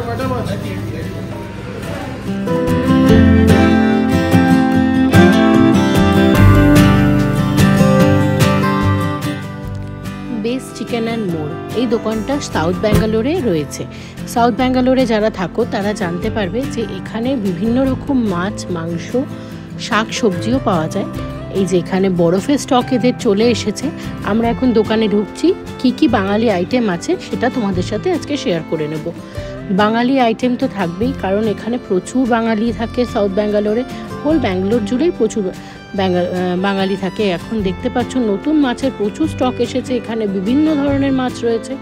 Best chicken and more এই দোকানটা south ব্যাঙ্গালোরে রয়েছে। সাউথ ব্যাঙ্গালোরে যারা থাকো তারা জানতে পারবে যে এখানে বিভিন্ন রকম মাছ, মাংস, শাক সবজিও পাওয়া যায়। এই যে এখানে বরফের স্টক এদের চলে এসেছে। আমরা এখন দোকানে ঢুকছি, কি কি বাঙালি আইটেম আছে সেটা তোমাদের সাথে আজকে শেয়ার করে নেব। বাঙালি আইটেম তো থাকবেই, কারণ এখানে প্রচুর বাঙালি থাকে। সাউথ ব্যাঙ্গালোরে, হোল ব্যাঙ্গালোর জুড়েই প্রচুর বাঙালি থাকে। এখন দেখতে পাচ্ছ নতুন মাছের প্রচুর স্টক এসেছে, এখানে বিভিন্ন ধরনের মাছ রয়েছে।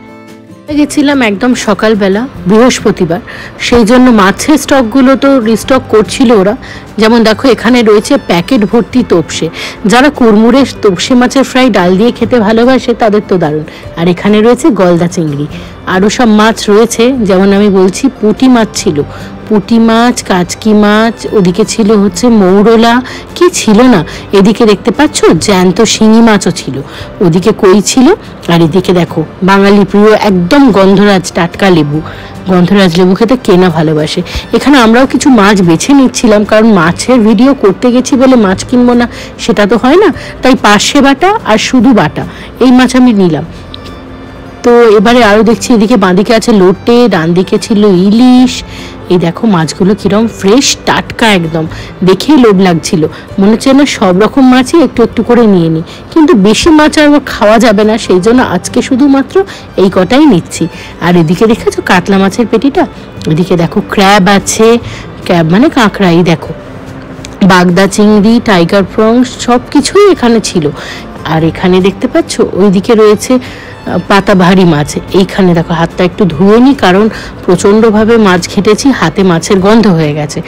গেছিলাম একদম সকালবেলা, বৃহস্পতিবার, সেই জন্য মাছের স্টকগুলো তো রিস্টক করছিল ওরা। যেমন দেখো এখানে রয়েছে প্যাকেট ভর্তি তোপসে। যারা কুড়মুড়ে তোপসে মাছের ফ্রাই ডাল দিয়ে খেতে ভালোবাসে তাদের তো দারুণ। আর এখানে রয়েছে গলদা চিংড়ি, আরও সব মাছ রয়েছে। যেমন আমি বলছি পুঁটি মাছ ছিল, পুঁটি মাছ, কাচকি মাছ, ওদিকে ছিল হচ্ছে মৌরলা, কি ছিল না, এদিকে দেখতে পাচ্ছ জ্যান্ত শিঙি মাছও ছিল, ওদিকে কই ছিল। আর এদিকে দেখো বাঙালি প্রিয় একদম গন্ধরাজ টাটকা লেবু। গন্ধরাজ লেবু খেতে কে না ভালোবাসে। এখানে আমরাও কিছু মাছ বেছে নিচ্ছিলাম, কারণ মাছের ভিডিও করতে গেছি বলে মাছ কিনবো না সেটা তো হয় না, তাই পার্শে বাটা আর শুধু বাটা এই মাছ আমি নিলাম। তো এবারে আরও দেখছি এদিকে বাঁদিকে আছে লোটে, ডান দিকে ছিল ইলিশ। এই দেখো মাছগুলো কিরম ফ্রেশ টাটকা, একদম দেখেই লোভ লাগছিল। মনে হচ্ছে না সব রকম মাছই একটু একটু করে নিয়ে নিই, কিন্তু বেশি মাছ আর খাওয়া যাবে না, সেই জন্য আজকে শুধুমাত্র এই কটাই নিচ্ছি। আর এদিকে দেখেছো কাতলা মাছের পেটিটা, এদিকে দেখো ক্র্যাব আছে, ক্র্যাব মানে কাঁকড়া, এই দেখো বাগদা চিংড়ি, টাইগার প্রনস সব কিছুই এখানে ছিল। আর এখানে দেখতে পাচ্ছ ওইদিকে রয়েছে পাতা ভারী মাছ। এইখানে দেখো হাতটা একটু ধুয়ে নিই, কারণ প্রচণ্ডভাবে মাছ ঘেটেছি, হাতে মাছের গন্ধ হয়ে গেছে।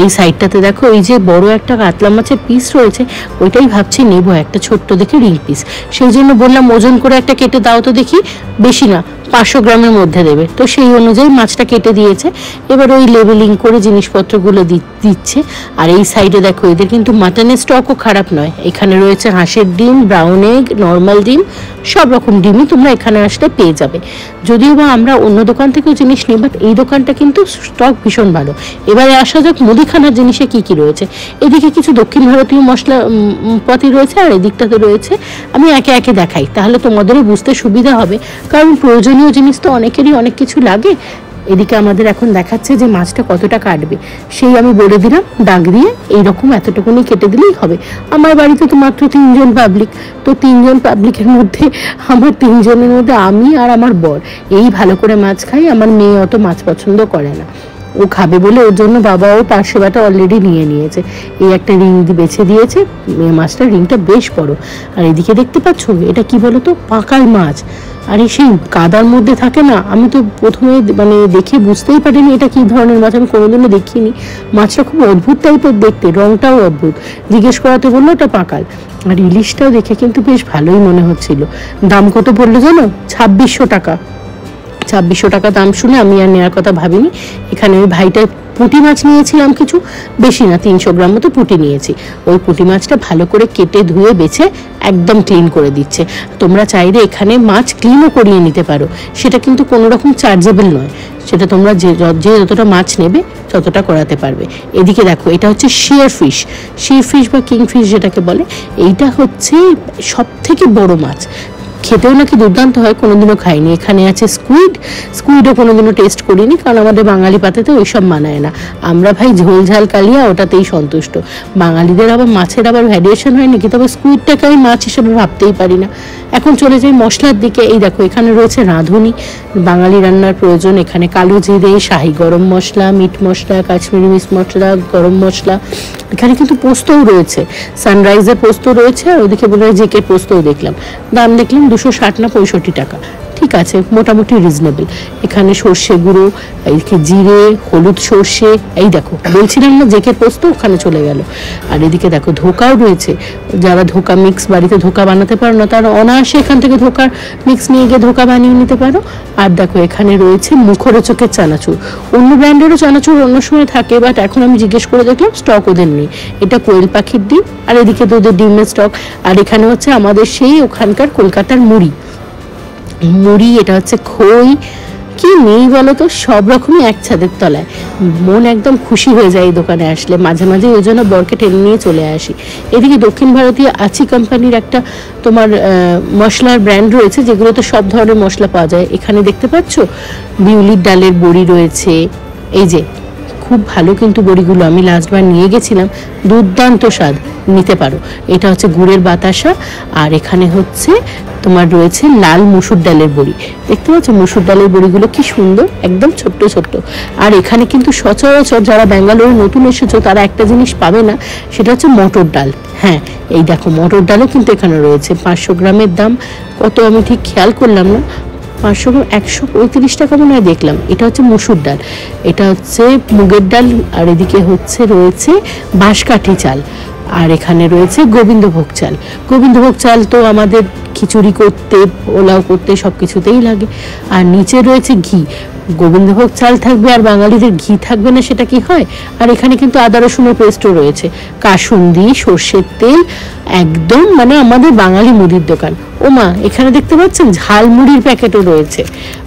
এই সাইডটাতে দেখো এই যে বড় একটা কাতলা মাছের পিস রয়েছে, ওইটাই ভাবছি নেবো, একটা ছোট্ট দেখে রিং পিস। সেই জন্য বললাম ওজন করে একটা কেটে দাও তো দেখি, বেশি না 500 গ্রামের মধ্যে দেবে। তো সেই অনুযায়ী মাছটা কেটে দিয়েছে। এবার ওই লেবেলিং করে জিনিসপত্রগুলো দিচ্ছে। আর এই সাইডে দেখো এদের কিন্তু মাটনের স্টকও খারাপ নয়। এখানে রয়েছে হাঁসের ডিম, ব্রাউন এগ, নর্মাল ডিম, সব রকম ডিমই তোমরা এখানে আসলে পেয়ে যাবে। যদিও বা আমরা অন্য দোকান থেকেও জিনিস নিই, বাট এই দোকানটা কিন্তু স্টক ভীষণ ভালো। এবারে আসা যাক মুদিখানার জিনিসে কি কি রয়েছে। এদিকে কিছু দক্ষিণ ভারতীয় মশলাপাতি রয়েছে, আর এদিকটাতে রয়েছে, আমি একে একে দেখাই তাহলে তোমাদেরও বুঝতে সুবিধা হবে, কারণ প্রয়োজনীয় জিনিস তো অনেকেরই অনেক কিছু লাগে। এদিকে আমাদের এখন দেখাচ্ছে যে মাছটা কতটা কাটবে, সেই আমি বলে দিলাম দাগ দিয়ে, এইরকম এতটুকুনি কেটে দিলেই হবে। আমার বাড়িতে তো মাত্র 3 জন পাবলিক, তো 3 জন পাবলিকের মধ্যে আমার 3 জনের মধ্যে আমি আর আমার বর এই ভালো করে মাছ খাই। আমার মেয়ে অত মাছ পছন্দ করে না, ও খাবে বলে ওর জন্য বাবাও পার্শে বাটা অলরেডি নিয়ে নিয়েছে। এই একটা রিং বেছে দিয়েছে, মাছটার রিংটা বেশ বড়। আর এদিকে দেখতে পাচ্ছ এটা কি বলো তো, পাকাল মাছ। আর এই সেই কাদার মধ্যে থাকে না, আমি তো প্রথমে মানে দেখে বুঝতেই পারিনি এটা কি ধরনের মাছ, আমি কোনোদিনও দেখিনি। মাছটা খুব অদ্ভুত টাইপের দেখতে, রংটাও অদ্ভুত। জিজ্ঞেস করাতে বললো ওটা পাকাল। আর ইলিশটাও দেখে কিন্তু বেশ ভালোই মনে হচ্ছিল। দাম কত পড়লো জানো? 2600 টাকা। 2600 টাকা দাম শুনে আমি আর নেওয়ার কথা ভাবিনি। এখানে ওই ভাইটাই পুঁটি মাছ নিয়েছিলাম কিছু, বেশি না 300 গ্রাম মতো পুঁটি নিয়েছি। ওই পুঁটি মাছটা ভালো করে কেটে ধুয়ে বেছে একদম ক্লিন করে দিচ্ছে। তোমরা চাইলে এখানে মাছ ক্লিনও করিয়ে নিতে পারো, সেটা কিন্তু কোনো রকম চার্জেবল নয়, সেটা তোমরা যে যতটা মাছ নেবে ততটা করাতে পারবে। এদিকে দেখো এটা হচ্ছে শিয়ার ফিশ বা কিং ফিশ যেটাকে বলে, এইটা হচ্ছে সব থেকে বড় মাছ, খেতেও নাকি দুর্দান্ত হয়, কোনোদিনও খাইনি। এখানে আছে স্কুইডও কোনোদিনও টেস্ট করিনি, কারণ আমাদের বাঙালি পাতেতে ওইসব মানায় না। আমরা ভাই ঝোল ঝাল কালিয়া ওটাতেই সন্তুষ্ট। বাঙালিদের আবার মাছের আবার ভ্যারিয়েশন হয় নাকি, তবে স্কুইডটাকে আমি মাছ হিসেবে ভাবতেই পারি না। এখন চলে যাই মশলার দিকে। এই দেখো এখানে রয়েছে রাঁধুনি, বাঙালি রান্নার প্রয়োজন। এখানে কালো জিরে, শাহি গরম মশলা, মিট মশলা, কাশ্মীরি মির্চ মশলা, গরম মশলা। এখানে কিন্তু পোস্তও রয়েছে, সানরাইজের পোস্ত রয়েছে, আর ওদিকে বলে জেকের পোস্তও দেখলাম। দাম দেখলাম 260 না 65 টাকা, ঠিক আছে, মোটামুটি রিজনেবল। এখানে সর্ষে গুঁড়ো, এইদিকে জিরে, হলুদ, সর্ষে, এই দেখো বলছিলাম না জেকের পোস্ত, ওখানে চলে গেল। আর এদিকে দেখো ধোকাও রয়েছে। যারা ধোকা মিক্স বাড়িতে ধোকা বানাতে পারো না, তারা অনায়াসে এখান থেকে ধোকার মিক্স নিয়ে গিয়ে ধোকা বানিয়ে নিতে পারো। আর দেখো এখানে রয়েছে মুখরোচকের চানাচুর। অন্য ব্র্যান্ডেরও চানাচুর অন্য সময় থাকে, বাট এখন আমি জিজ্ঞেস করে দেখলাম স্টক ওদের নেই। এটা কোয়েল পাখির ডিম, আর এদিকে তো ওদের ডিমের স্টক। আর এখানে হচ্ছে আমাদের সেই ওখানকার কলকাতার মুড়ি, এটা হচ্ছে খই, কি নেই বলো তো, সব রকমই এক ছাদের তলায়। মন একদম খুশি হয়ে যায় এই দোকানে আসলে। মাঝে মাঝে ওই জন্য বরকে টেনে নিয়ে চলে আসি। এদিকে দক্ষিণ ভারতীয় আচি কোম্পানির একটা তোমার মশলার ব্র্যান্ড রয়েছে, যেগুলোতে সব ধরনের মশলা পাওয়া যায়। এখানে দেখতে পাচ্ছ বিউলির ডালের বড়ি রয়েছে। এই যে খুব ভালো কিন্তু বড়িগুলো, আমি লাস্টবার নিয়ে গেছিলাম, দুর্দান্ত স্বাদ, নিতে পারো। এটা হচ্ছে গুড়ের বাতাসা। আর এখানে হচ্ছে তোমার রয়েছে লাল মুসুর ডালের বড়ি। দেখতে পাচ্ছ মুসুর ডালের বড়িগুলো কি সুন্দর, একদম ছোট্ট ছোট্ট। আর এখানে কিন্তু সচরাচর যারা ব্যাঙ্গালোরে নতুন এসেছো তারা একটা জিনিস পাবে না, সেটা হচ্ছে মটর ডাল। হ্যাঁ, এই দেখো মটর ডালও কিন্তু এখানে রয়েছে। 500 গ্রামের দাম কত আমি ঠিক খেয়াল করলাম না, 500 গ্রাম 135 টাকা মনে হয় দেখলাম। এটা হচ্ছে মুসুর ডাল, এটা হচ্ছে মুগের ডাল, আর এদিকে হচ্ছে রয়েছে বাঁশকাঠি চাল, আর এখানে রয়েছে গোবিন্দভোগ চাল। গোবিন্দভোগ চাল তো আমাদের খিচুড়ি করতে, পোলাও করতে সব কিছুতেই লাগে। আর নিচে রয়েছে ঘি। গোবিন্দভোগ চাল থাকবে আর বাঙালিদের ঘি থাকবে না, সেটা কি হয়? আর এখানে কিন্তু আদা রসুনের পেস্টও রয়েছে, কাসুন্দি, সর্ষের তেল, একদম মানে আমাদের বাঙালি মুদির দোকান। ও মা, এখানে দেখতে পাচ্ছেন ঝালমুড়ির প্যাকেটও রয়েছে।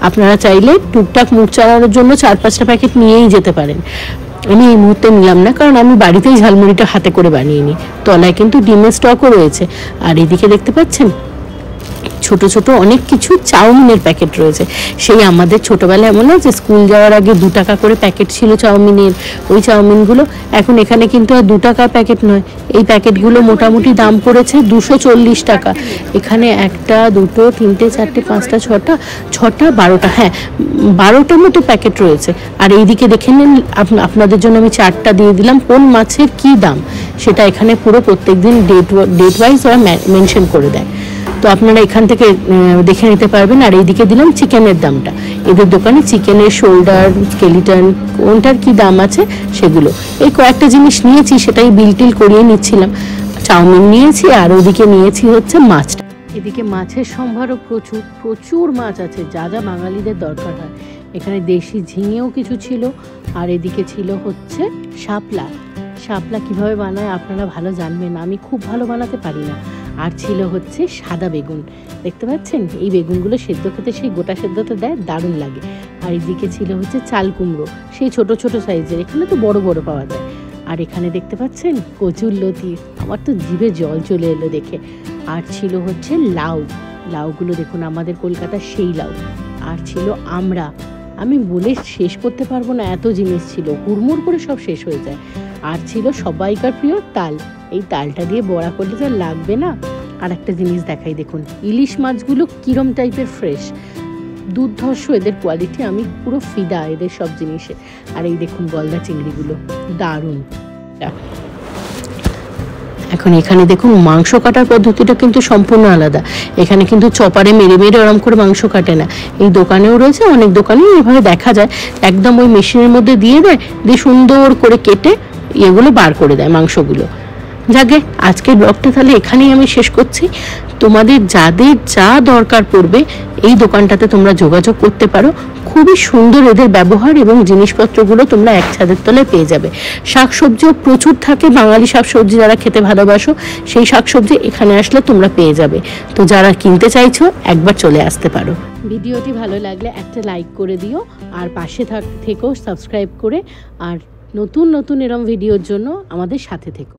আপনারা চাইলে টুকটাক মুখ চালানোর জন্য 4-5টা প্যাকেট নিয়েই যেতে পারেন। আমি এই মুহূর্তে নিলাম না, কারণ আমি বাড়িতেই ঝালমুড়িটা হাতে করে বানিয়ে নিই। তলায় কিন্তু ডিমের স্টকও রয়েছে। আর এদিকে দেখতে পাচ্ছেন ছোট ছোট অনেক কিছু চাউমিনের প্যাকেট রয়েছে। সেই আমাদের ছোটবেলায় এমন না যে স্কুল যাওয়ার আগে 2 টাকা করে প্যাকেট ছিল চাউমিনের, ওই চাউমিনগুলো এখন এখানে কিন্তু আর 2 টাকার প্যাকেট নয়। এই প্যাকেটগুলো মোটামুটি দাম পড়েছে 240 টাকা। এখানে 1টা 2টো 3টে 4টে 5টা 6টা 12টা, হ্যাঁ 12টার মতো প্যাকেট রয়েছে। আর এইদিকে দেখে নিন, আপনাদের জন্য আমি 4টা দিয়ে দিলাম। কোন মাছের কি দাম সেটা এখানে পুরো প্রত্যেকদিন ডেট ওয়াইজ ওরা মেনশন করে দেয়, তো আপনারা এখান থেকে দেখে নিতে পারবেন। আর এইদিকে দিলাম চিকেনের দামটা। এদের দোকানে চিকেনের শোল্ডার, স্কেলিটন, কোনটার কি দাম আছে সেগুলো। এই কয়েকটা জিনিস নিয়েছি, সেটাই বিল টিল করিয়ে নিচ্ছিলাম। চাউমিন নিয়েছি, আর ওদিকে নিয়েছি হচ্ছে মাছটা। এদিকে মাছের সম্ভারও প্রচুর প্রচুর মাছ আছে, যা যা বাঙালিদের দরকার হয়। এখানে দেশি ঝিঙেও কিছু ছিল, আর এদিকে ছিল হচ্ছে শাপলা। শাপলা কিভাবে বানায় আপনারা ভালো জানবেন, আমি খুব ভালো বানাতে পারি না। আর ছিল হচ্ছে সাদা বেগুন, দেখতে পাচ্ছেন এই বেগুনগুলো সেদ্ধ খেতে সেই গোটা সেদ্ধতে দেয়, দারুণ লাগে। আর এদিকে ছিল হচ্ছে চাল কুমড়ো, সেই ছোট ছোট সাইজের, এখানে তো বড় বড় পাওয়া যায়। আর এখানে দেখতে পাচ্ছেন কচুর লতি, আমার তো জিভে জল চলে এলো দেখে। আর ছিল হচ্ছে লাউ, লাউগুলো দেখুন আমাদের কলকাতার সেই লাউ। আর ছিল আমড়া, আমি বলে শেষ করতে পারবো না, এত জিনিস ছিল, হুড়মুড় করে সব শেষ হয়ে যায়। আর ছিল সবাইকার প্রিয় তাল, এই তালটা দিয়ে বড়া করলে যা লাগবে না। আর একটা জিনিস দেখাই, দেখুন ইলিশ মাছগুলো কিরম টাইপের ফ্রেশ, দুর্ধর্ষ এদের কোয়ালিটি, আমি পুরো ফিদা এদের সব জিনিসে। আর এই দেখুন গলদা চিংড়িগুলো দারুণ। এখন এখানে দেখুন মাংস কাটার পদ্ধতিটা কিন্তু সম্পূর্ণ আলাদা। এখানে কিন্তু চপারে মেরে মেরে ওরম করে মাংস কাটে না। এই দোকানেও রয়েছে, অনেক দোকানেই এভাবে দেখা যায়, একদম ওই মেশিনের মধ্যে দিয়ে দেয়, দিয়ে সুন্দর করে কেটে এগুলো বার করে দেয় মাংসগুলো। যাকে আজকের ব্লগটা তাহলে এখানেই আমি শেষ করছি। তোমাদের যাদের যা দরকার পড়বে এই দোকানটাতে তোমরা যোগাযোগ করতে পারো। খুবই সুন্দর এদের ব্যবহার, এবং জিনিসপত্রগুলো তোমরা এক ছাদের তলায় পেয়ে যাবে। শাকসবজিও প্রচুর থাকে, বাঙালি শাকসবজি যারা খেতে ভালোবাসো সেই শাকসবজি এখানে আসলে তোমরা পেয়ে যাবে। তো যারা কিনতে চাইছো একবার চলে আসতে পারো। ভিডিওটি ভালো লাগলে একটা লাইক করে দিও, আর পাশে থেকো সাবস্ক্রাইব করে, আর নতুন নতুন এরম ভিডিওর জন্য আমাদের সাথে থেকো।